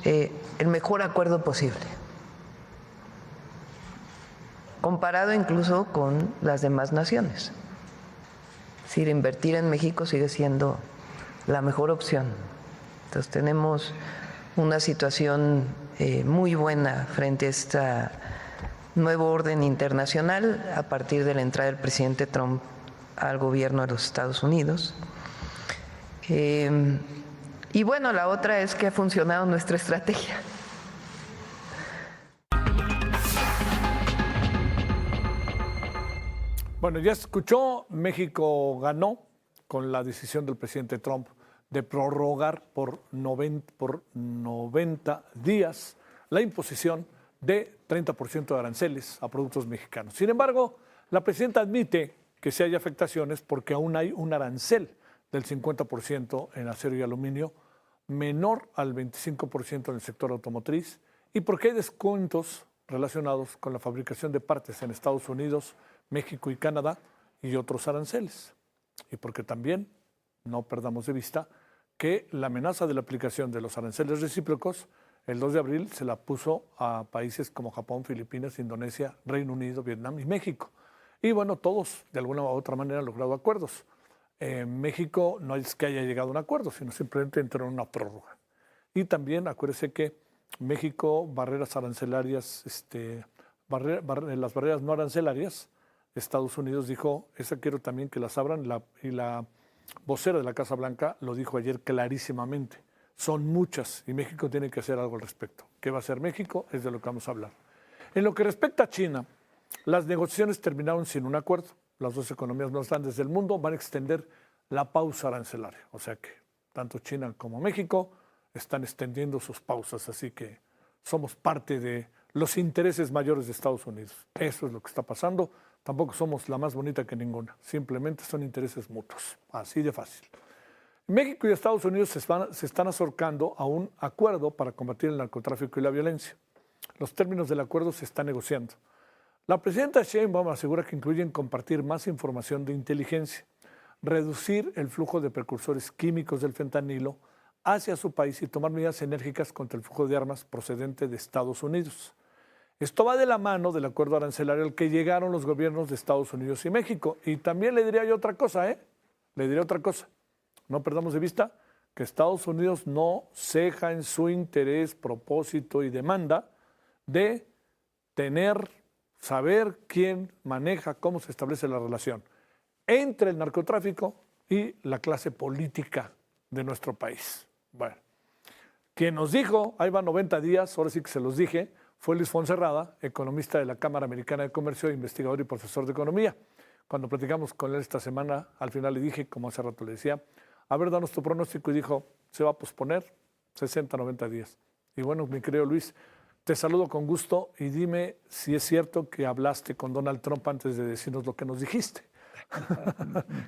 el mejor acuerdo posible, comparado incluso con las demás naciones. Es decir, invertir en México sigue siendo la mejor opción. Entonces tenemos una situación muy buena frente a este nuevo orden internacional a partir de la entrada del presidente Trump al gobierno de los Estados Unidos. Y bueno, la otra es que ha funcionado nuestra estrategia. Bueno, ya escuchó, México ganó con la decisión del presidente Trump de prorrogar por 90 días la imposición de 30% de aranceles a productos mexicanos. Sin embargo, la presidenta admite que sí hay afectaciones porque aún hay un arancel del 50% en acero y aluminio, menor al 25% en el sector automotriz, y porque hay descuentos relacionados con la fabricación de partes en Estados Unidos, México y Canadá y otros aranceles. Y porque también no perdamos de vista que la amenaza de la aplicación de los aranceles recíprocos el 2 de abril se la puso a países como Japón, Filipinas, Indonesia, Reino Unido, Vietnam y México. Y bueno, todos de alguna u otra manera han logrado acuerdos. México no es que haya llegado a un acuerdo, sino simplemente entró en una prórroga. Y también acuérdese que México, barreras arancelarias, las barreras no arancelarias, Estados Unidos dijo, esa quiero también que las abran, y la vocera de la Casa Blanca lo dijo ayer clarísimamente. Son muchas y México tiene que hacer algo al respecto. ¿Qué va a hacer México? Es de lo que vamos a hablar. En lo que respecta a China, las negociaciones terminaron sin un acuerdo. Las dos economías más grandes del mundo van a extender la pausa arancelaria. O sea que tanto China como México están extendiendo sus pausas. Así que somos parte de los intereses mayores de Estados Unidos. Eso es lo que está pasando. Tampoco somos la más bonita que ninguna. Simplemente son intereses mutuos. Así de fácil. México y Estados Unidos se están acercando a un acuerdo para combatir el narcotráfico y la violencia. Los términos del acuerdo se están negociando. La presidenta Sheinbaum asegura que incluyen compartir más información de inteligencia, reducir el flujo de precursores químicos del fentanilo hacia su país y tomar medidas enérgicas contra el flujo de armas procedente de Estados Unidos. Esto va de la mano del acuerdo arancelario al que llegaron los gobiernos de Estados Unidos y México. Y también le diría yo otra cosa, Le diría otra cosa. No perdamos de vista que Estados Unidos no ceja en su interés, propósito y demanda de saber quién maneja, cómo se establece la relación entre el narcotráfico y la clase política de nuestro país. Bueno, quien nos dijo, ahí va 90 días, ahora sí que se los dije, fue Luis Fonserrada, economista de la Cámara Americana de Comercio, investigador y profesor de economía. Cuando platicamos con él esta semana, al final le dije, como hace rato le decía, a ver, danos tu pronóstico, y dijo, se va a posponer 60, 90 días. Y bueno, mi querido Luis, te saludo con gusto y dime si es cierto que hablaste con Donald Trump antes de decirnos lo que nos dijiste.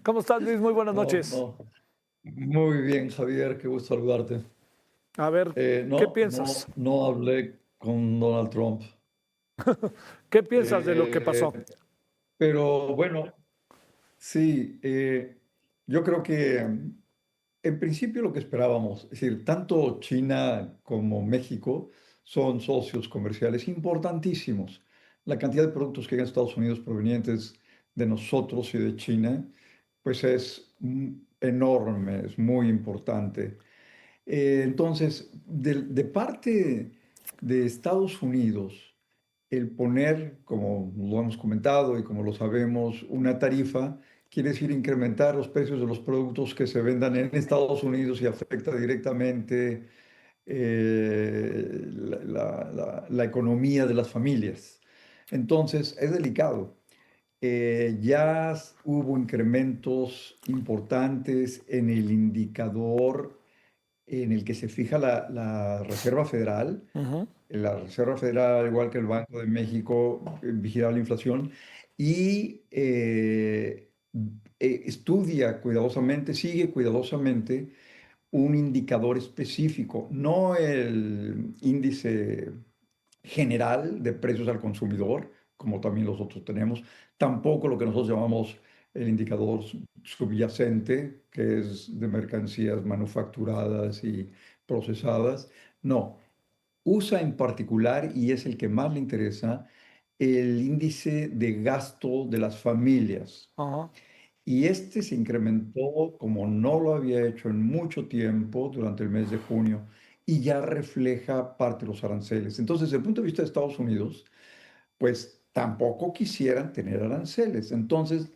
¿Cómo estás, Luis? Muy buenas noches. No. Muy bien, Javier, qué gusto saludarte. A ver, ¿qué piensas? No hablé con Donald Trump. ¿Qué piensas de lo que pasó? Pero bueno, sí, yo creo que en principio lo que esperábamos, es decir, tanto China como México son socios comerciales importantísimos. La cantidad de productos que llegan a Estados Unidos provenientes de nosotros y de China, pues es enorme, es muy importante. Entonces, de parte de Estados Unidos, el poner, como lo hemos comentado y como lo sabemos, una tarifa, quiere decir incrementar los precios de los productos que se vendan en Estados Unidos y afecta directamente la economía de las familias. Entonces, es delicado. Ya hubo incrementos importantes en el indicador en el que se fija la Reserva Federal. Ujú. La Reserva Federal, al igual que el Banco de México, vigila la inflación y estudia cuidadosamente, sigue cuidadosamente un indicador específico, no el índice general de precios al consumidor, como también los otros tenemos, tampoco lo que nosotros llamamos el indicador subyacente, que es de mercancías manufacturadas y procesadas. No, usa en particular, y es el que más le interesa, el índice de gasto de las familias. Ajá. Y este se incrementó como no lo había hecho en mucho tiempo durante el mes de junio y ya refleja parte de los aranceles. Entonces, desde el punto de vista de Estados Unidos, pues tampoco quisieran tener aranceles. Entonces,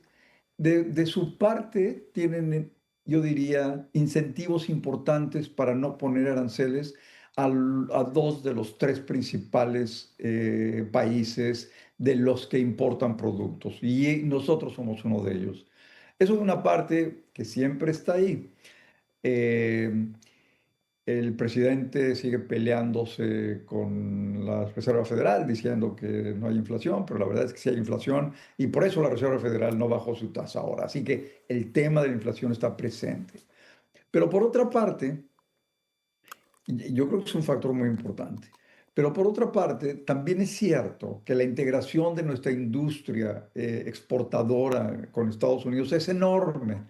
de su parte, tienen, yo diría, incentivos importantes para no poner aranceles a dos de los tres principales países de los que importan productos. Y nosotros somos uno de ellos. Eso es una parte que siempre está ahí. Eh, el presidente sigue peleándose con la Reserva Federal diciendo que no hay inflación, pero la verdad es que sí hay inflación y por eso la Reserva Federal no bajó su tasa ahora. Así que el tema de la inflación está presente. Pero por otra parte, y yo creo que es un factor muy importante. Pero por otra parte, también es cierto que la integración de nuestra industria exportadora con Estados Unidos es enorme.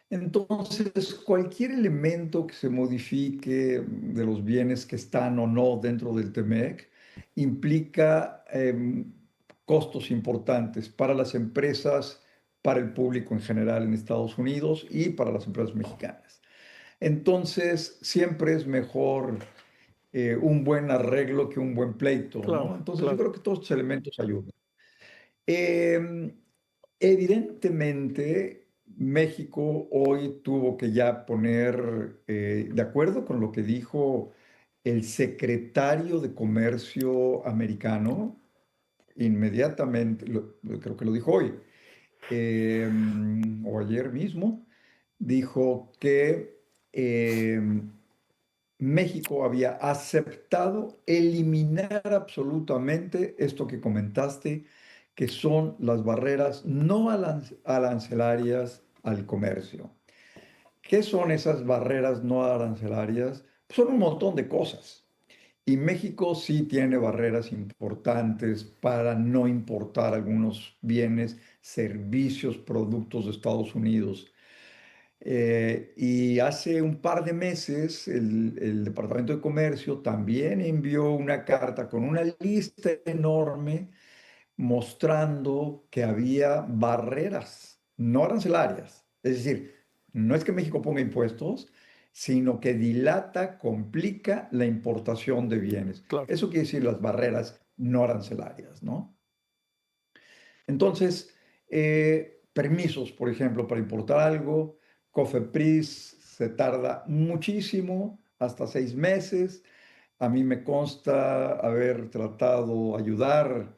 Entonces, cualquier elemento que se modifique de los bienes que están o no dentro del TEMEC implica costos importantes para las empresas, para el público en general en Estados Unidos y para las empresas mexicanas. Entonces, siempre es mejor un buen arreglo que un buen pleito, Claro, ¿no? Entonces, yo claro. creo que todos estos elementos ayudan. Em, Evidentemente, México hoy tuvo que ya poner, de acuerdo con lo que dijo el secretario de Comercio americano, inmediatamente, creo que lo dijo hoy, o ayer mismo, dijo que México había aceptado eliminar absolutamente esto que comentaste, que son las barreras no arancelarias al comercio. ¿Qué son esas barreras no arancelarias? Son un montón de cosas. Y México sí tiene barreras importantes para no importar algunos bienes, servicios, productos de Estados Unidos. Y hace un par de meses el Departamento de Comercio también envió una carta con una lista enorme mostrando que había barreras no arancelarias. Es decir, no es que México ponga impuestos, sino que dilata, complica la importación de bienes. Claro. Eso quiere decir las barreras no arancelarias, ¿no? Entonces, permisos, por ejemplo, para importar algo, COFEPRIS se tarda muchísimo, hasta 6 meses. A mí me consta haber tratado de ayudar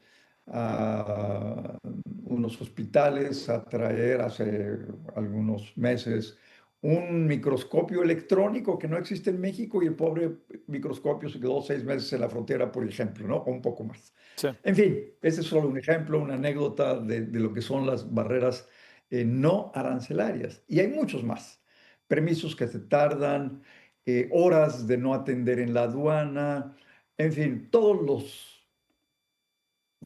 a unos hospitales a traer hace algunos meses un microscopio electrónico que no existe en México y el pobre microscopio se quedó 6 meses en la frontera, por ejemplo, ¿no? O un poco más. Sí. En fin, este es solo un ejemplo, una anécdota de lo que son las barreras no arancelarias. Y hay muchos más. Permisos que se tardan, horas de no atender en la aduana, en fin, todos los,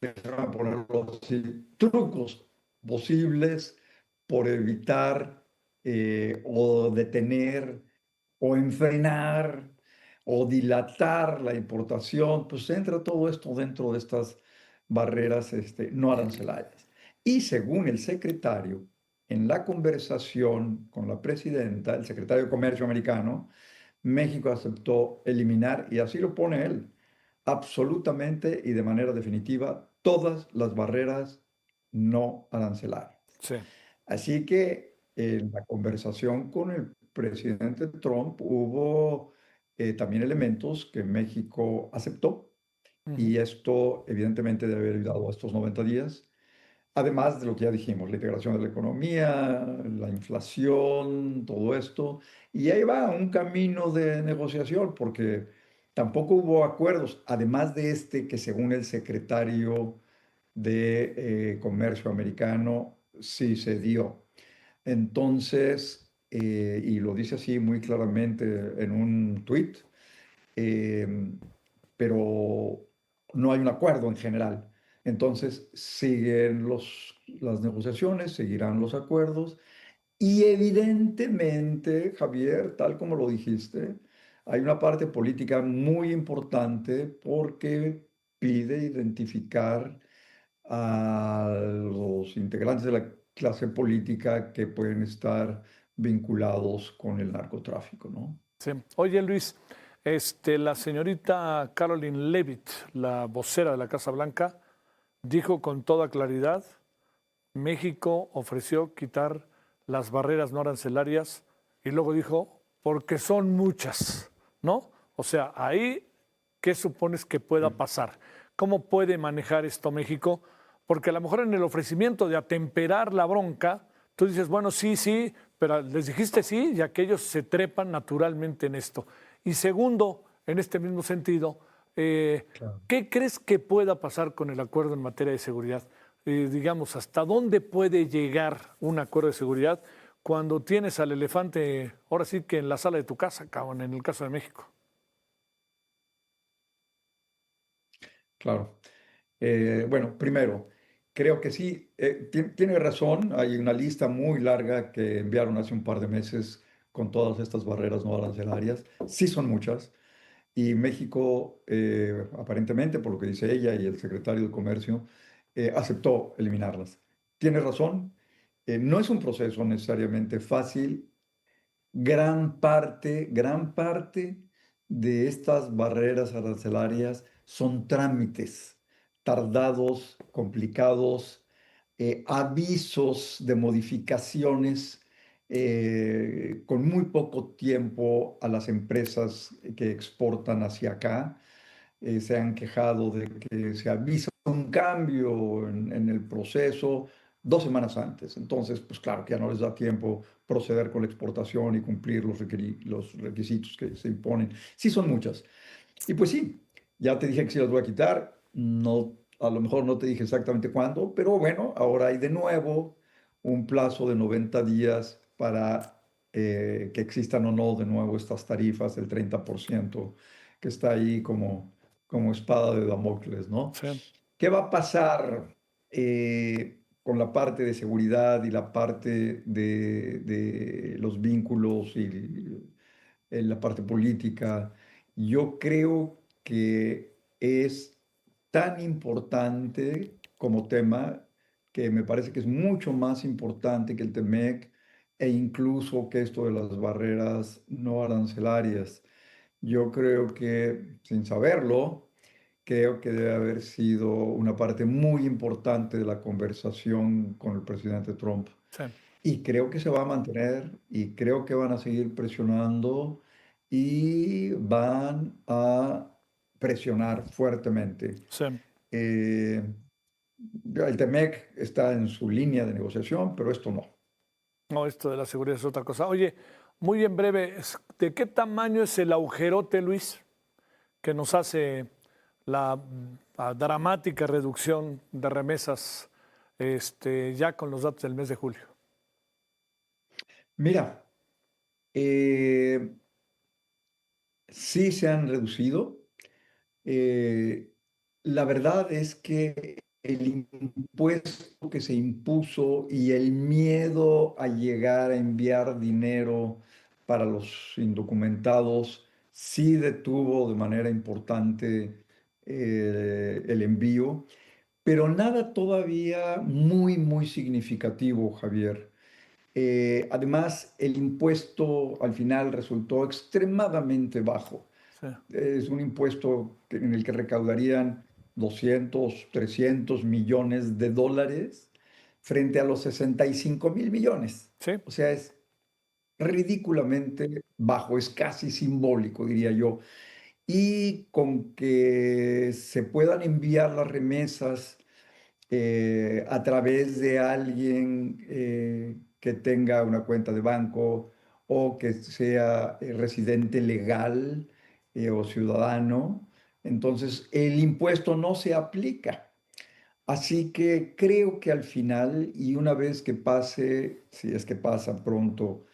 déjame ponerlo así, trucos posibles por evitar o detener o enfrenar o dilatar la importación, pues entra todo esto dentro de estas barreras no arancelarias. Y según el secretario, en la conversación con la presidenta, el secretario de Comercio americano, México aceptó eliminar, y así lo pone él, absolutamente y de manera definitiva todas las barreras no arancelarias. Sí. Así que en la conversación con el presidente Trump hubo también elementos que México aceptó Ujú. y esto evidentemente debe haber ayudado a estos 90 días. Además de lo que ya dijimos, la integración de la economía, la inflación, todo esto. Y ahí va un camino de negociación porque tampoco hubo acuerdos, además de este que según el secretario de Comercio americano sí se dio. Entonces, y lo dice así muy claramente en un tuit, eh, pero no hay un acuerdo en general. Entonces, siguen las negociaciones, seguirán los acuerdos y evidentemente, Javier, tal como lo dijiste, hay una parte política muy importante porque pide identificar a los integrantes de la clase política que pueden estar vinculados con el narcotráfico, ¿no? Sí. Oye, Luis, la señorita Caroline Levitt, la vocera de la Casa Blanca, dijo con toda claridad, México ofreció quitar las barreras no arancelarias y luego dijo, porque son muchas, ¿no? O sea, ahí, ¿qué supones que pueda Sí. pasar? ¿Cómo puede manejar esto México? Porque a lo mejor en el ofrecimiento de atemperar la bronca, tú dices, bueno, sí, sí, pero les dijiste sí y aquellos se trepan naturalmente en esto. Y segundo, en este mismo sentido, Claro. ¿qué crees que pueda pasar con el acuerdo en materia de seguridad? Digamos, ¿hasta dónde puede llegar un acuerdo de seguridad cuando tienes al elefante, ahora sí que en la sala de tu casa, cabrón, en el caso de México? Claro. Bueno, primero, creo que sí, tiene razón, hay una lista muy larga que enviaron hace un par de meses con todas estas barreras no arancelarias. Sí son muchas. Y México, aparentemente, por lo que dice ella y el secretario de Comercio, aceptó eliminarlas. Tiene razón, no es un proceso necesariamente fácil. Gran parte de estas barreras arancelarias son trámites tardados, complicados, avisos de modificaciones con muy poco tiempo a las empresas que exportan hacia acá. Se han quejado de que se avisa un cambio en el proceso 2 semanas antes. Entonces, pues claro que ya no les da tiempo proceder con la exportación y cumplir los requisitos que se imponen. Sí, son muchas. Y pues sí, ya te dije que sí las voy a quitar. No, a lo mejor no te dije exactamente cuándo, pero bueno, ahora hay de nuevo un plazo de 90 días para que existan o no de nuevo estas tarifas del 30% que está ahí como espada de Damocles, ¿no? Sí. ¿Qué va a pasar con la parte de seguridad y la parte de los vínculos y la parte política? Yo creo que es tan importante como tema que me parece que es mucho más importante que el TEMEC e incluso que esto de las barreras no arancelarias. Yo creo que, sin saberlo, creo que debe haber sido una parte muy importante de la conversación con el presidente Trump. Sí, Y creo que se va a mantener y creo que van a seguir presionando y van a presionar fuertemente. sí. Eh, el TEMEC está en su línea de negociación, pero esto no. No, esto de la seguridad es otra cosa. Oye, muy en breve, ¿de qué tamaño es el agujerote, Luis, que nos hace la dramática reducción de remesas ya con los datos del mes de julio? Mira, eh, sí se han reducido. Eh, la verdad es que el impuesto que se impuso y el miedo a llegar a enviar dinero para los indocumentados sí detuvo de manera importante el envío, pero nada todavía muy significativo, Javier. Además, el impuesto al final resultó extremadamente bajo. Sí, Es un impuesto en el que recaudarían 200, 300 millones de dólares frente a los 65.000 millones. sí, O sea, es ridículamente bajo, es casi simbólico, diría yo. Y con que se puedan enviar las remesas a través de alguien que tenga una cuenta de banco o que sea residente legal o ciudadano, entonces el impuesto no se aplica. Así que creo que al final, y una vez que pase, si es que pasa pronto,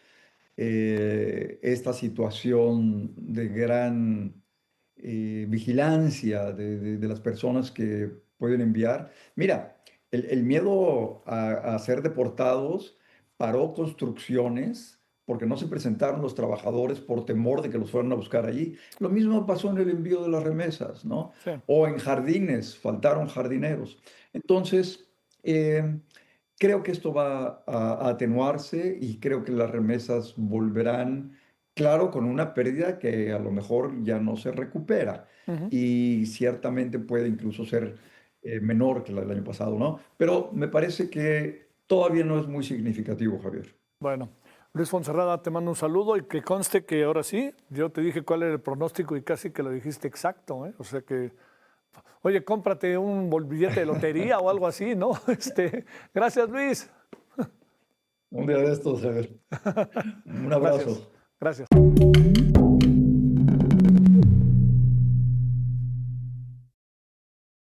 esta situación de gran vigilancia de las personas que pueden enviar. Mira, el miedo a ser deportados paró construcciones porque no se presentaron los trabajadores por temor de que los fueran a buscar allí. Lo mismo pasó en el envío de las remesas, ¿no? Sí. O en jardines, faltaron jardineros. Entonces, creo que esto va a atenuarse y creo que las remesas volverán, claro, con una pérdida que a lo mejor ya no se recupera Ujú. y ciertamente puede incluso ser menor que la del año pasado, ¿no? Pero me parece que todavía no es muy significativo, Javier. Bueno, Luis Fonserrada, te mando un saludo y que conste que ahora sí, yo te dije cuál era el pronóstico y casi que lo dijiste exacto, ¿eh? O sea que, oye, cómprate un billete de lotería o algo así, ¿no? Gracias, Luis. Un día de estos, Javier. Un Gracias, abrazo. gracias.